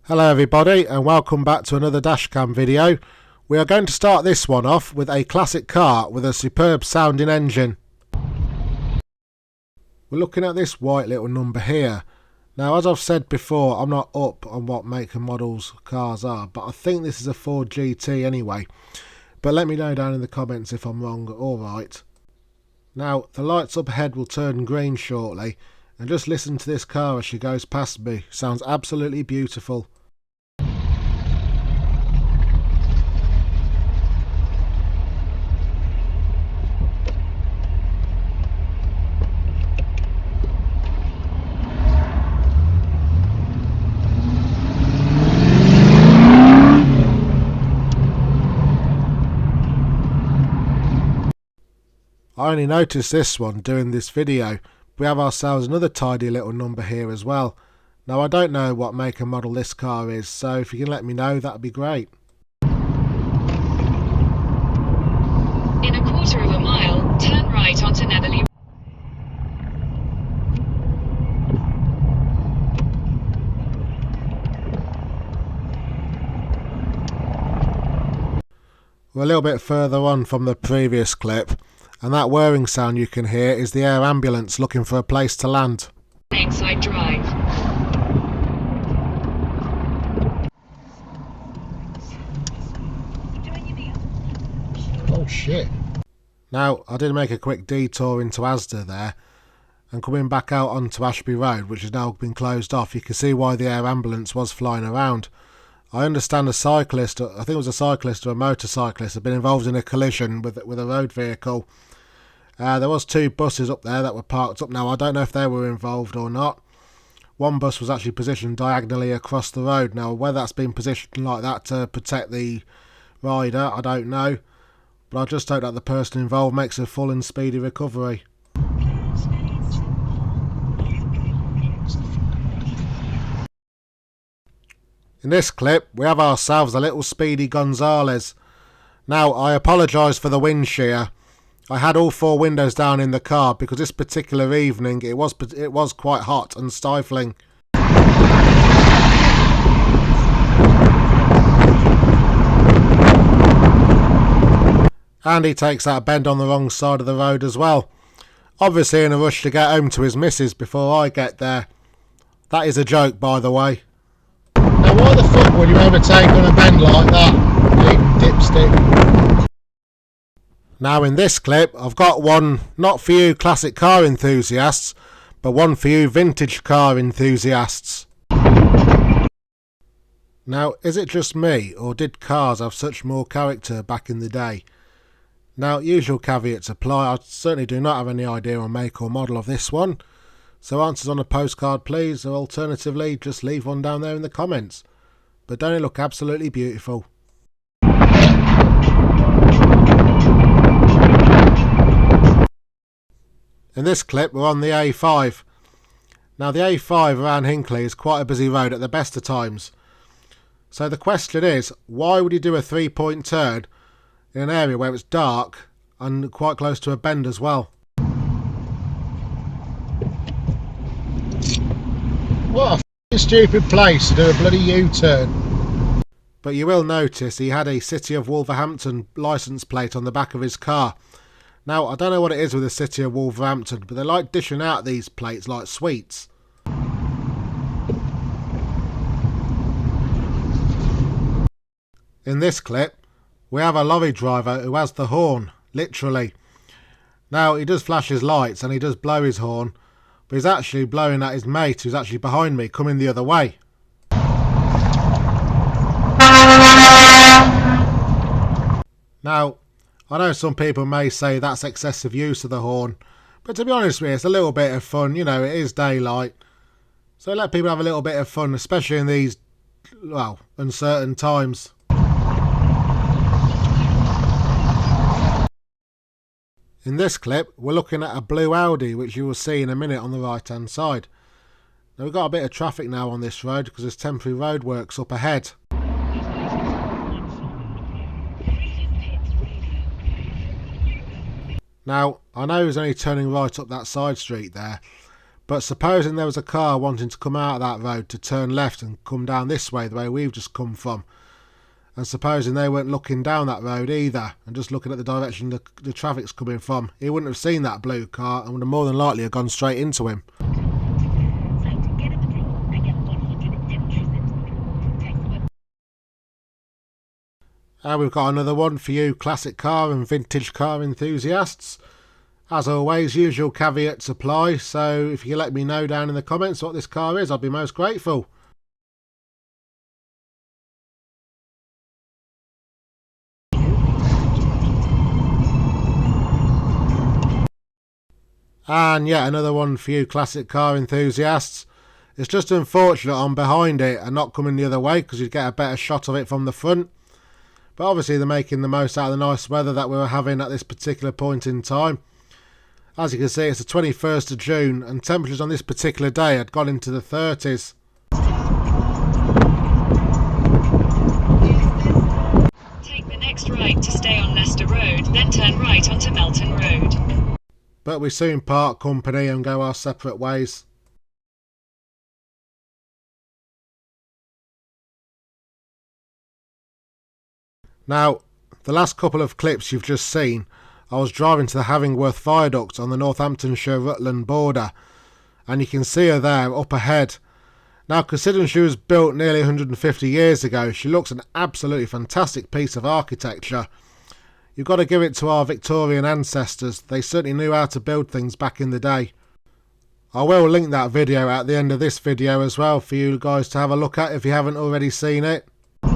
Hello everybody and welcome back to another Dashcam video. We are going to start this one off with a classic car with a superb sounding engine. We're looking at this white little number here. Now, as I've said before, I'm not up on what make and models cars are, but I think this is a Ford GT anyway. But let me know down in the comments if I'm wrong or right. Now, the lights up ahead will turn green shortly, and just listen to this car as she goes past me. Sounds absolutely beautiful. I only noticed this one doing this video. We have ourselves another tidy little number here as well. Now, I don't know what make and model this car is, so if you can let me know, that'd be great. In a quarter of a mile, turn right onto Netherley. We're a little bit further on from the previous clip, and that whirring sound you can hear is the air ambulance looking for a place to land. Inside drive. Oh shit. Now, I did make a quick detour into Asda there, and coming back out onto Ashby Road, which has now been closed off, you can see why the air ambulance was flying around. I understand a cyclist, I think it was a cyclist or a motorcyclist, had been involved in a collision with a road vehicle. There was two buses up there that were parked up. Now, I don't know if they were involved or not. One bus was actually positioned diagonally across the road. Now, whether that's been positioned like that to protect the rider, I don't know. But I just hope that the person involved makes a full and speedy recovery. In this clip, we have ourselves a little Speedy Gonzales. Now, I apologise for the wind shear. I had all four windows down in the car because this particular evening it was quite hot and stifling. And he takes that bend on the wrong side of the road as well. Obviously in a rush to get home to his missus before I get there. That is a joke, by the way. Now, why the fuck would you overtake on a bend like that, you dipstick? Now, in this clip, I've got one not for you classic car enthusiasts, but one for you vintage car enthusiasts. Now, is it just me, or did cars have such more character back in the day? Now, usual caveats apply. I certainly do not have any idea on make or model of this one. So answers on a postcard please, or alternatively just leave one down there in the comments. But don't it look absolutely beautiful? In this clip we're on the A5. Now, the A5 around Hinckley is quite a busy road at the best of times. So the question is, why would you do a 3-point turn in an area where it's dark and quite close to a bend as well? What a stupid place to do a bloody U-turn. But you will notice he had a City of Wolverhampton licence plate on the back of his car. Now, I don't know what it is with the City of Wolverhampton, but they like dishing out these plates like sweets. In this clip, we have a lorry driver who has the horn, literally. Now, he does flash his lights and he does blow his horn, but he's actually blowing at his mate who's actually behind me, coming the other way. Now, I know some people may say that's excessive use of the horn, but to be honest with you, it's a little bit of fun. You know, it is daylight, so let people have a little bit of fun, especially in these, well, uncertain times. In this clip, we're looking at a blue Audi, which you will see in a minute on the right hand side. Now, we've got a bit of traffic now on this road because there's temporary roadworks up ahead. Now, I know he's only turning right up that side street there, But supposing there was a car wanting to come out of that road to turn left and come down this way, the way we've just come from, and supposing they weren't looking down that road either and just looking at the direction the traffic's coming from, he wouldn't have seen that blue car and would have more than likely have gone straight into him. And we've got another one for you classic car and vintage car enthusiasts. As always, usual caveats apply, so if you let me know down in the comments what this car is, I'll be most grateful. And yet another one for you classic car enthusiasts. It's just unfortunate I'm behind it and not coming the other way, because you'd get a better shot of it from the front. But obviously they're making the most out of the nice weather that we were having at this particular point in time. As you can see, it's the 21st of June and temperatures on this particular day had gone into the 30s. Take the next right to stay on Leicester Road, then turn right onto Melton Road. But we soon part company and go our separate ways. Now, the last couple of clips you've just seen, I was driving to the Havingworth viaduct on the Northamptonshire-Rutland border, and you can see her there up ahead. Now, considering she was built nearly 150 years ago, she looks an absolutely fantastic piece of architecture. You've got to give it to our Victorian ancestors. They certainly knew how to build things back in the day. I will link that video at the end of this video as well for you guys to have a look at if you haven't already seen it. You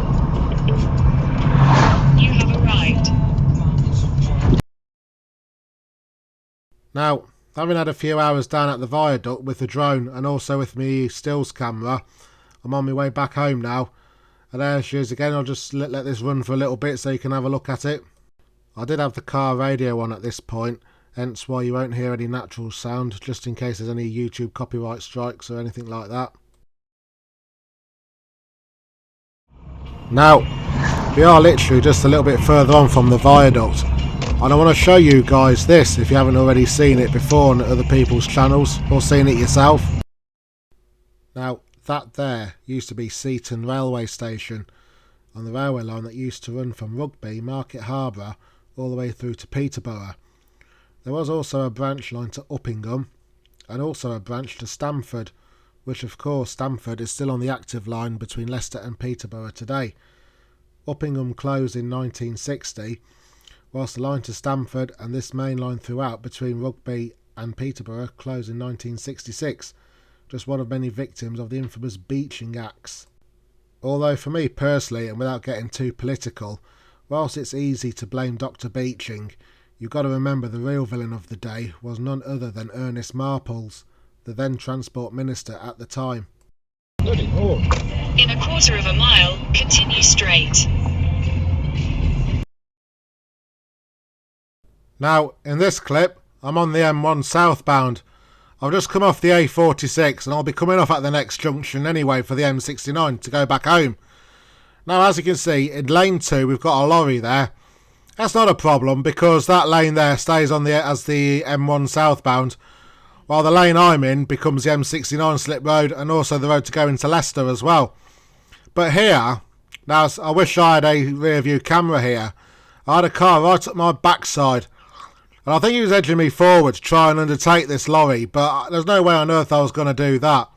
have arrived. Now, having had a few hours down at the viaduct with the drone and also with my stills camera, I'm on my way back home now. And there she is again. I'll just let this run for a little bit so you can have a look at it. I did have the car radio on at this point, hence why you won't hear any natural sound, just in case there's any YouTube copyright strikes or anything like that. Now, we are literally just a little bit further on from the viaduct, and I want to show you guys this if you haven't already seen it before on other people's channels or seen it yourself. Now, that there used to be Seaton railway station on the railway line that used to run from Rugby, Market Harbour all the way through to Peterborough. There was also a branch line to Uppingham and also a branch to Stamford, which of course Stamford is still on the active line between Leicester and Peterborough today. Uppingham closed in 1960, whilst the line to Stamford and this main line throughout between Rugby and Peterborough closed in 1966, just one of many victims of the infamous Beeching Acts. Although for me personally, and without getting too political, whilst it's easy to blame Dr. Beeching, you've got to remember the real villain of the day was none other than Ernest Marples, the then Transport Minister at the time. In a quarter of a mile, continue straight. Now, in this clip, I'm on the M1 southbound. I've just come off the A46 and I'll be coming off at the next junction anyway for the M69 to go back home. Now, as you can see, in lane 2 we've got a lorry there. That's not a problem because that lane there stays on as the M1 southbound, while the lane I'm in becomes the M69 slip road and also the road to go into Leicester as well. But here, now I wish I had a rear view camera here. I had a car right up my backside, and I think he was edging me forward to try and undertake this lorry, but there's no way on earth I was going to do that.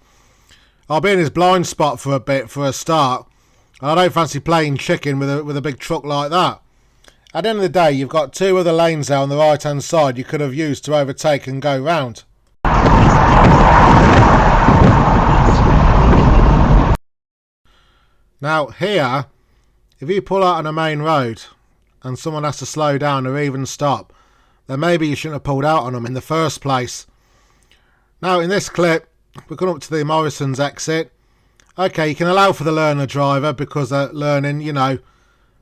I'll be in his blind spot for a bit for a start, and I don't fancy playing chicken with a big truck like that. At the end of the day, you've got two other lanes there on the right hand side you could have used to overtake and go round. Now here, if you pull out on a main road and someone has to slow down or even stop, then maybe you shouldn't have pulled out on them in the first place. Now in this clip, we're going up to the Morrison's exit. Okay, you can allow for the learner driver because they're learning, you know,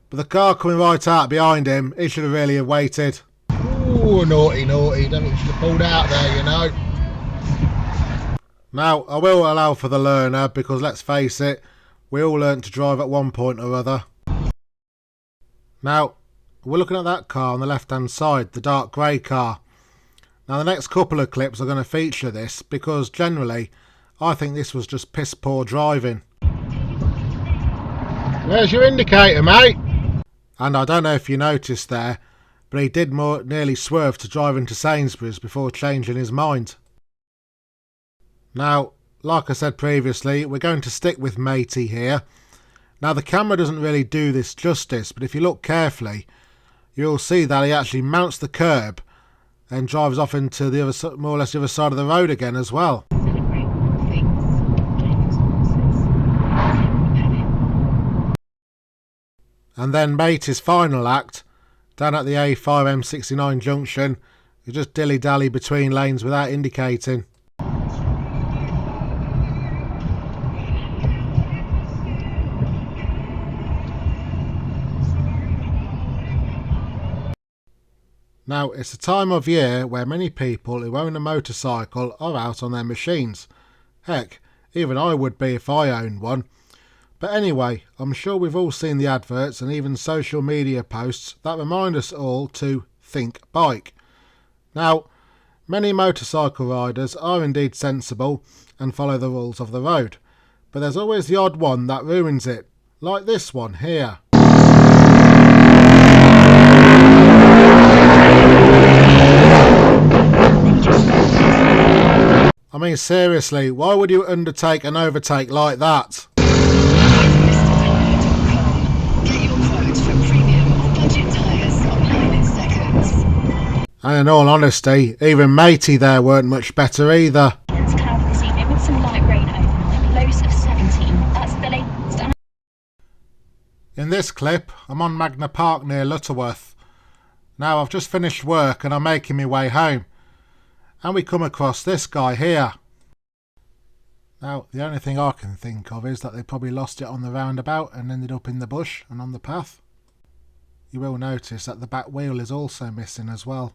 but the car coming right out behind him, he should have really have waited. Ooh, naughty, naughty. Don't think you should have pulled out there, you know. Now, I will allow for the learner because let's face it, we all learnt to drive at one point or other. Now, we're looking at that car on the left hand side, the dark grey car. Now the next couple of clips are going to feature this because generally I think this was just piss poor driving. Where's your indicator, mate? And I don't know if you noticed there, but he did nearly swerve to drive into Sainsbury's before changing his mind. Now, like I said previously, we're going to stick with matey here. Now the camera doesn't really do this justice, but if you look carefully, you'll see that he actually mounts the curb and drives off into the other, more or less the other side of the road again as well. And then matey's final act, down at the A5M69 junction, you just dilly-dally between lanes without indicating. Now, it's a time of year where many people who own a motorcycle are out on their machines. Heck, even I would be if I owned one. But anyway, I'm sure we've all seen the adverts and even social media posts that remind us all to think bike. Now, many motorcycle riders are indeed sensible and follow the rules of the road, but there's always the odd one that ruins it, like this one here. I mean, seriously, why would you undertake an overtake like that? And in all honesty, even matey there weren't much better either. It's cloudy this evening with some light rain overnight. Lows of 17. That's the latest. In this clip, I'm on Magna Park near Lutterworth. Now I've just finished work and I'm making my way home. And we come across this guy here. Now, the only thing I can think of is that they probably lost it on the roundabout and ended up in the bush and on the path. You will notice that the back wheel is also missing as well.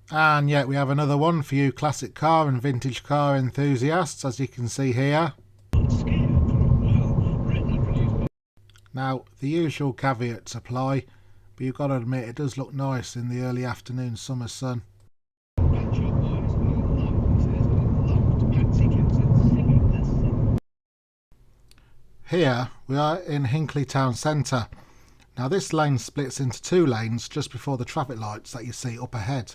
And yet we have another one for you classic car and vintage car enthusiasts, as you can see here. Now, the usual caveats apply, but you've got to admit it does look nice in the early afternoon summer sun. Here we are in Hinckley Town Centre. Now this lane splits into two lanes just before the traffic lights that you see up ahead.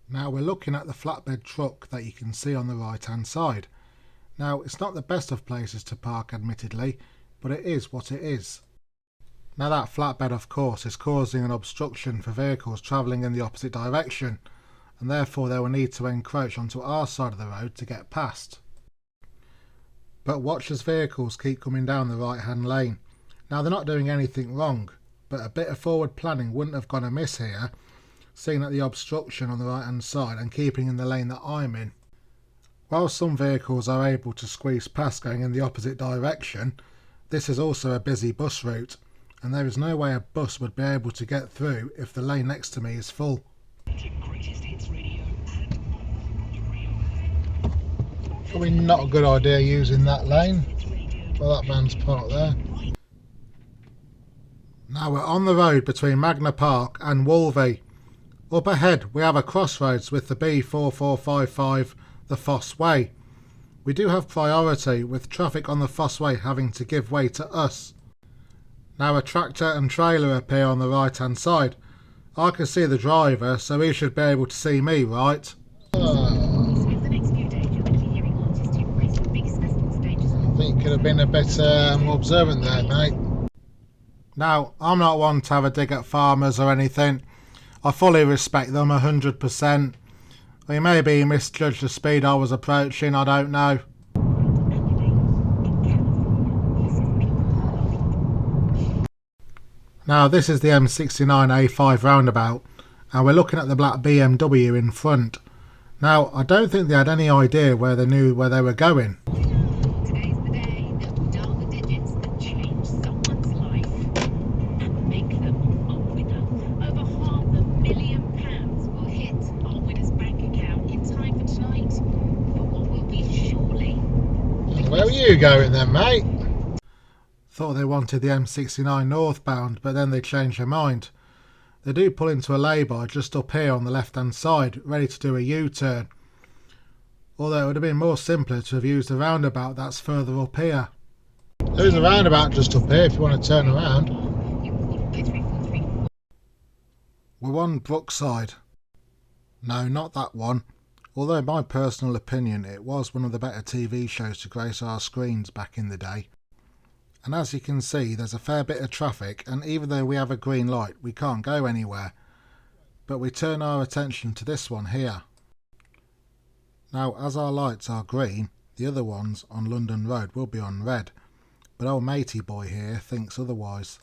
Now we're looking at the flatbed truck that you can see on the right hand side. Now it's not the best of places to park admittedly, but it is what it is. Now that flatbed of course is causing an obstruction for vehicles travelling in the opposite direction, and therefore they will need to encroach onto our side of the road to get past. But watch as vehicles keep coming down the right hand lane. Now they're not doing anything wrong, but a bit of forward planning wouldn't have gone amiss here, seeing at the obstruction on the right hand side and keeping in the lane that I'm in. While some vehicles are able to squeeze past going in the opposite direction, this is also a busy bus route, and there is no way a bus would be able to get through if the lane next to me is full. Probably not a good idea using that lane. Well, that van's parked there. Now we're on the road between Magna Park and Wolvie. Up ahead we have a crossroads with the B4455, the Foss Way. We do have priority with traffic on the Foss Way having to give way to us. Now a tractor and trailer appear on the right hand side. I can see the driver, so he should be able to see me, right? I think you could have been a bit more observant there, mate. Now, I'm not one to have a dig at farmers or anything. I fully respect them 100%. Or maybe he misjudged the speed I was approaching, I don't know. Now this is the M69A5 roundabout, and we're looking at the black BMW in front. Now I don't think they had any idea where they knew where they were going. Today's the day that will dial the digits and change someone's life and make them a winner. Over £500,000 will hit our winner's bank account in time for tonight for what will be surely. Where are You go in then, mate. Thought they wanted the M69 northbound, but then they changed their mind. They do pull into a lay-by just up here on the left-hand side, ready to do a U-turn. Although it would have been more simpler to have used the roundabout that's further up here. There's a roundabout just up here if you want to turn around. We're on Brookside. No, not that one. Although in my personal opinion it was one of the better TV shows to grace our screens back in the day. And as you can see, there's a fair bit of traffic, and even though we have a green light, we can't go anywhere. But we turn our attention to this one here. Now, as our lights are green, the other ones on London Road will be on red. But old matey boy here thinks otherwise.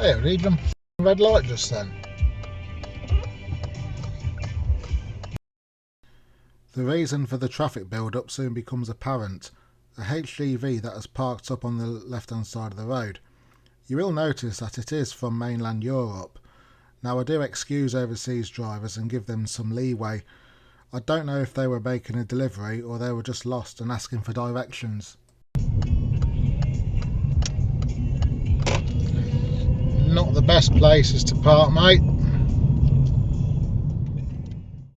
Hey, read them red light just then. The reason for the traffic build-up soon becomes apparent. A HGV that has parked up on the left-hand side of the road. You will notice that it is from mainland Europe. Now I do excuse overseas drivers and give them some leeway. I don't know if they were making a delivery or they were just lost and asking for directions. Not the best places to park, mate.